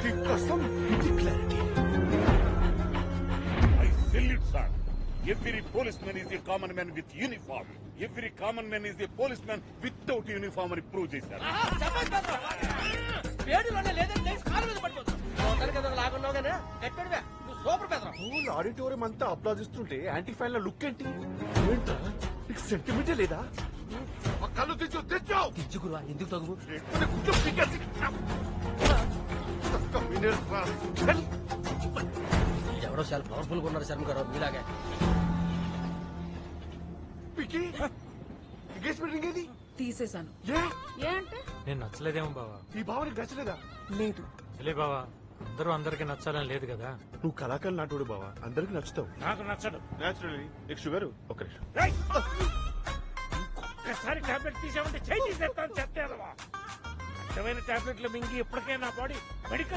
ఇది కష్టం, ఇది clarity. I salute, sir. Every policeman is a common man with uniform. Every common man is a policeman without uniform అని prove చేశారు. పేడులోనే లేదంటే కాలు మీద పడిపోతాం. కదా లాగున్నావు కానీ గట్టడివే నువ్వు సూపర్ పెదరా. స్కూల్ ఆడిటోరియం అంతా అప్లాజిస్తుంటే యాంటీ ఫ్యాన్ లుక్ ఏంటి? ఏంట్రా నీకు సెంటిమెంటే లేదా? ఆ కళ్ళు తెచ్చు. ఇచ్చుకురా ఎందుకు తగు ఎవడో చాలా పవర్ఫుల్ గా ఉన్నారు శర్మ గారు మీలాగే. ఎంగేజ్మెంట్ ఏది? తీసేశాను. ఏ అంటే నేను నచ్చలేదేమో బావా. ఈ భావనకి నచ్చలేదా? లేదు. లే బావా, అందరూ అందరికి నచ్చాలని లేదు కదా. నువ్వు కళాకారులు నాటోడు బావా, అందరికి నచ్చుతావు. నాకు నచ్చడు. నేచురల్లీ నీకు షుగర్ ఒక నిమిషం. ఒక్కసారి టాబ్లెట్ తీసామంటే చేయి తీసేస్తాను చెప్తాను. అర్థమైన టాబ్లెట్లు మింగి ఇప్పటికే నా బాడీ మెడికల్